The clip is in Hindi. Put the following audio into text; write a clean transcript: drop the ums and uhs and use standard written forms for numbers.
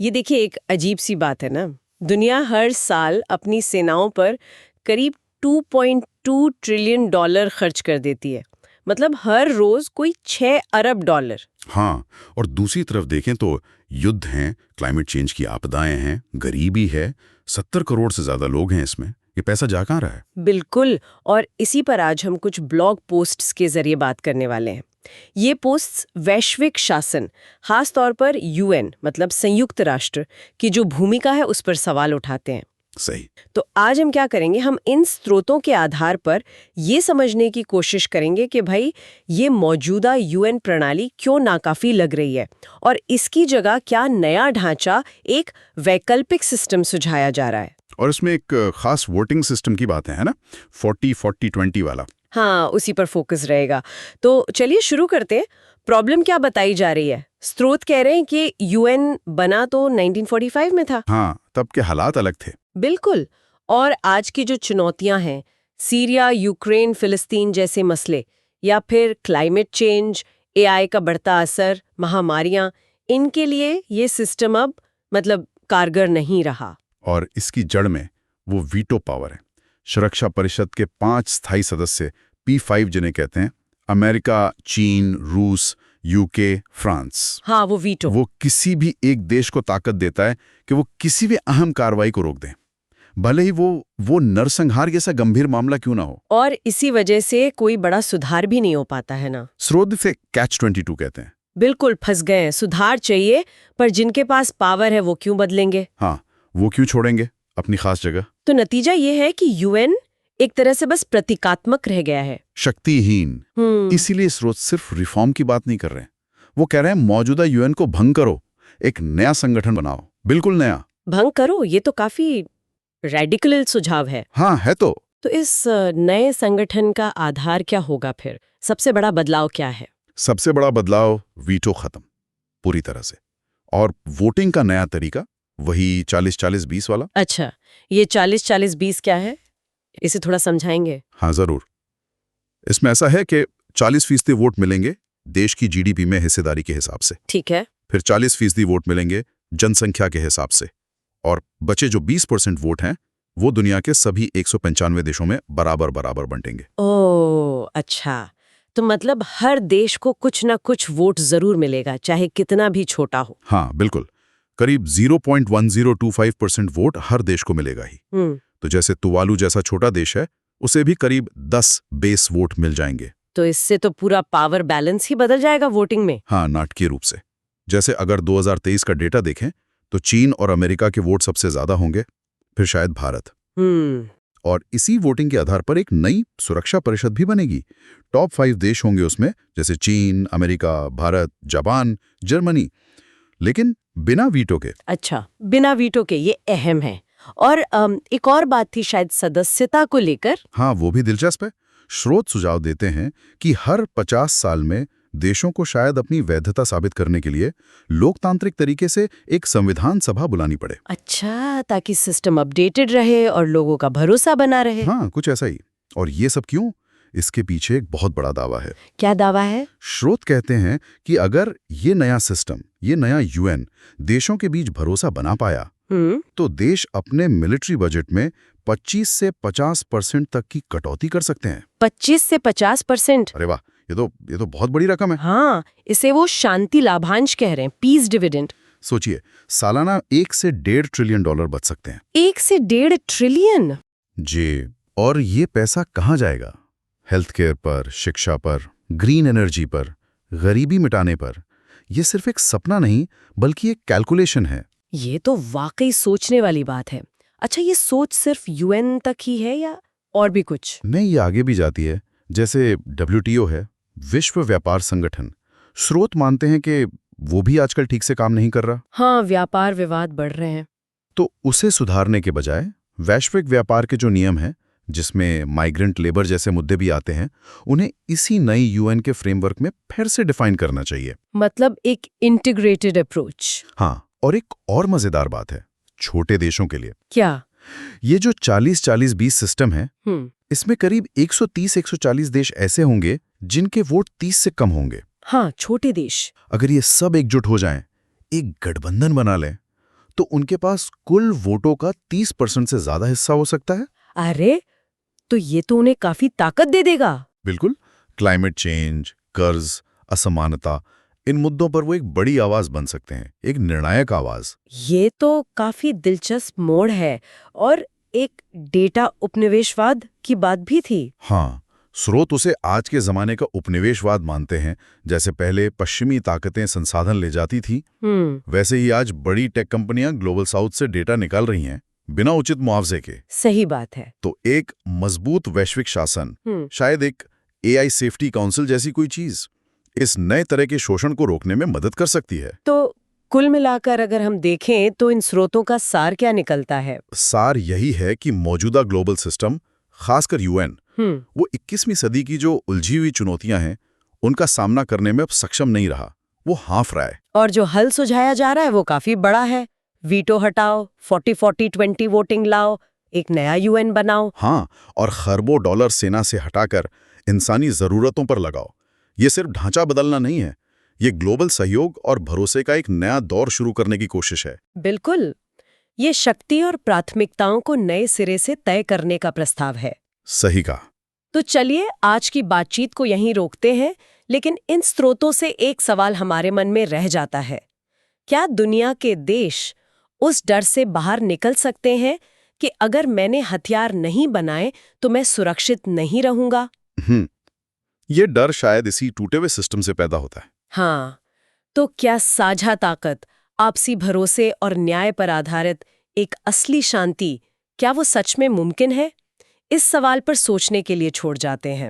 ये देखिए एक अजीब सी बात है ना। दुनिया हर साल अपनी सेनाओं पर करीब 2.2 ट्रिलियन डॉलर खर्च कर देती है। मतलब हर रोज कोई 6 अरब डॉलर। हाँ, और दूसरी तरफ देखें तो युद्ध हैं, क्लाइमेट चेंज की आपदाएं हैं, गरीबी है, 70 करोड़ से ज्यादा लोग हैं इसमें। ये पैसा जा कहाँ रहा है? बिल्कुल। और इसी पर आज हम कुछ ब्लॉग पोस्ट्स के जरिए बात करने वाले हैं। ये पोस्ट्स वैश्विक शासन, खास तौर पर यूएन मतलब संयुक्त राष्ट्र की जो भूमिका है उस पर सवाल उठाते हैं। सही। तो आज हम क्या करेंगे, हम इन स्रोतों के आधार पर ये समझने की कोशिश करेंगे कि भाई ये मौजूदा यूएन प्रणाली क्यों नाकाफी लग रही है और इसकी जगह क्या नया ढांचा, एक वैकल्पिक सिस्टम सुझाया जा रहा है। और इसमें एक खास वोटिंग सिस्टम की बात है ना, 40-40-20 वाला। हाँ, उसी पर फोकस रहेगा। तो चलिए शुरू करते हैं। प्रॉब्लम क्या बताई जा रही है? स्रोत कह रहे हैं कि यूएन बना तो 1945 में था। हाँ, तब के हालात अलग थे। बिल्कुल। और आज की जो चुनौतियां हैं, सीरिया, यूक्रेन, फिलिस्तीन जैसे मसले, या फिर क्लाइमेट चेंज, एआई का बढ़ता असर, महामारियां, इनके लिए ये सिस्टम अब मतलब कारगर नहीं रहा। और इसकी जड़ में वो वीटो पावर है। सुरक्षा परिषद के 5 स्थायी सदस्य P5 जिन्हें कहते हैं, अमेरिका, चीन, रूस, यूके, फ्रांस। हाँ, वो वीटो। वो किसी भी एक देश को ताकत देता है कि वो किसी भी अहम कार्रवाई को रोक दें, भले ही वो नरसंहार जैसा गंभीर मामला क्यों ना हो। और इसी वजह से कोई बड़ा सुधार भी नहीं हो पाता है ना। स्रोत से कैच-22 कहते हैं। बिल्कुल फंस गए हैं। सुधार चाहिए, पर जिनके पास पावर है वो क्यों बदलेंगे? हाँ, वो क्यों छोड़ेंगे अपनी खास जगह? तो नतीजा ये है कि यूएन एक तरह से बस प्रतीकात्मक रह गया है, शक्तिहीन। इसीलिए स्रोत सिर्फ रिफॉर्म की बात नहीं कर रहे हैं, वो कह रहे हैं मौजूदा यूएन को भंग करो, एक नया संगठन बनाओ, बिल्कुल नया। भंग करो, ये तो काफी रेडिकल सुझाव है। हाँ है तो इस नए संगठन का आधार क्या होगा फिर? सबसे बड़ा बदलाव क्या है? सबसे बड़ा बदलाव वीटो खत्म पूरी तरह से, और वोटिंग का नया तरीका, वही 40-40-20 वाला। अच्छा, ये 40-40-20 क्या है? इसे थोड़ा समझाएंगे? हाँ जरूर। इसमें ऐसा है कि 40% वोट मिलेंगे देश की जीडीपी में हिस्सेदारी के हिसाब से। ठीक है। फिर 40% वोट मिलेंगे जनसंख्या के हिसाब से, और बचे जो 20% वोट हैं वो दुनिया के सभी 195 देशों में बराबर बराबर बंटेंगे। ओह अच्छा, तो मतलब हर देश को कुछ ना कुछ वोट जरूर मिलेगा, चाहे कितना भी छोटा हो। हाँ बिल्कुल, करीब 0.1025% वोट हर देश को मिलेगा ही। तो जैसे तुवालू जैसा छोटा देश है, उसे भी करीब 10 बेस वोट मिल जाएंगे। तो इससे तो पूरा पावर बैलेंस ही बदल जाएगा वोटिंग में। हाँ, नाटकीय रूप से। जैसे अगर 2023 का डेटा देखें तो चीन और अमेरिका के वोट सबसे ज्यादा होंगे, फिर शायद भारत। और इसी वोटिंग के आधार पर एक नई सुरक्षा परिषद भी बनेगी। टॉप 5 देश होंगे उसमें, जैसे चीन, अमेरिका, भारत, जापान, जर्मनी, लेकिन बिना वीटो के। अच्छा, बिना वीटो के, ये अहम है। और एक और बात थी शायद सदस्यता को लेकर। हाँ, वो भी दिलचस्प है। स्रोत सुझाव देते हैं कि हर 50 साल में देशों को शायद अपनी वैधता साबित करने के लिए लोकतांत्रिक तरीके से एक संविधान सभा बुलानी पड़े। अच्छा, ताकि सिस्टम अपडेटेड रहे और लोगों का भरोसा बना रहे। हाँ, कुछ ऐसा ही। और ये सब क्यों? इसके पीछे एक बहुत बड़ा दावा है। क्या दावा है? स्रोत कहते हैं कि अगर ये नया सिस्टम, ये नया यूएन देशों के बीच भरोसा बना पाया, तो देश अपने मिलिट्री बजट में 25 से 50% तक की कटौती कर सकते हैं। 25 से 50%? अरे वाह, ये तो बहुत बड़ी रकम है। हाँ, इसे वो शांति लाभांश कह रहे हैं, पीस डिविडेंड। सोचिए, सालाना 1 से 1.5 ट्रिलियन डॉलर बच सकते हैं। 1 से 1.5 ट्रिलियन? जी, और ये पैसा कहाँ जाएगा? हेल्थ केयर पर, शिक्षा पर, ग्रीन एनर्जी पर, गरीबी मिटाने पर। ये सिर्फ एक सपना नहीं, बल्कि एक कैलकुलेशन है। ये तो वाकई सोचने वाली बात है। अच्छा, ये सोच सिर्फ यूएन तक ही है या और भी कुछ? नहीं, ये आगे भी जाती है। जैसे WTO है, विश्व व्यापार संगठन। स्रोत मानते हैं कि वो भी आजकल ठीक से काम नहीं कर रहा। हाँ, व्यापार विवाद बढ़ रहे हैं। तो उसे सुधारने के बजाय वैश्विक व्यापार के जो नियम हैं, जिसमें माइग्रेंट लेबर जैसे मुद्दे भी आते हैं, उन्हें इसी नई यूएन के फ्रेमवर्क में फिर से डिफाइन करना चाहिए। मतलब एक इंटीग्रेटेड अप्रोच। हाँ, और एक और मजेदार बात है छोटे देशों के लिए। क्या? ये जो 40-40-20 सिस्टम है, इसमें करीब 130-140 देश ऐसे होंगे जिनके वोट 30 से कम होंगे। हाँ, छोटे देश। अगर ये सब एकजुट हो जाएं, एक गठबंधन बना लें, तो उनके पास कुल वोटों का 30% से ज्यादा हिस्सा हो सकता है। अरे, तो ये तो उन्हें काफी ताकत दे देगा। बिल्कुल। क्लाइमेट चेंज, कर्ज, असमानता, इन मुद्दों पर वो एक बड़ी आवाज बन सकते हैं, एक निर्णायक आवाज। ये तो काफी दिलचस्प मोड़ है। और एक डेटा उपनिवेशवाद की बात भी थी। हाँ, स्रोत उसे आज के जमाने का उपनिवेशवाद मानते हैं। जैसे पहले पश्चिमी ताकतें संसाधन ले जाती थी, वैसे ही आज बड़ी टेक कंपनियां ग्लोबल साउथ से डेटा निकाल रही हैं, बिना उचित मुआवजे के। सही बात है। तो एक मजबूत वैश्विक शासन, शायद एक एआई सेफ्टी काउंसिल जैसी कोई चीज, इस नए तरह के शोषण को रोकने में मदद कर सकती है। तो कुल मिलाकर अगर हम देखें तो इन स्रोतों का सार क्या निकलता है? सार यही है कि मौजूदा ग्लोबल सिस्टम, खासकर यूएन, वो 21वीं सदी की जो उलझी हुई चुनौतियां हैं, उनका सामना करने में अब सक्षम नहीं रहा। वो हाँफ रहा है। और जो हल सुझाया जा रहा है वो काफी बड़ा है। वीटो हटाओ, 40-40-20 वोटिंग लाओ, एक नया यूएन बनाओ। हाँ, और खरबों डॉलर सेना से हटाकर इंसानी जरूरतों पर लगाओ। ये सिर्फ ढांचा बदलना नहीं है, ये ग्लोबल सहयोग और भरोसे का एक नया दौर शुरू करने की कोशिश है। बिल्कुल। ये शक्ति और प्राथमिकताओं को नए सिरे से तय करने का प्रस्ताव है। सही कहा। तो चलिए आज की बातचीत को यहीं रोकते हैं, लेकिन इन स्रोतों से एक सवाल हमारे मन में रह जाता है। क्या दुनिया के देश उस डर से बाहर निकल सकते हैं कि अगर मैंने हथियार नहीं बनाए तो मैं सुरक्षित नहीं रहूंगा? ये डर शायद इसी टूटे हुए सिस्टम से पैदा होता है। हाँ, तो क्या साझा ताकत, आपसी भरोसे और न्याय पर आधारित एक असली शांति, क्या वो सच में मुमकिन है? इस सवाल पर सोचने के लिए छोड़ जाते हैं।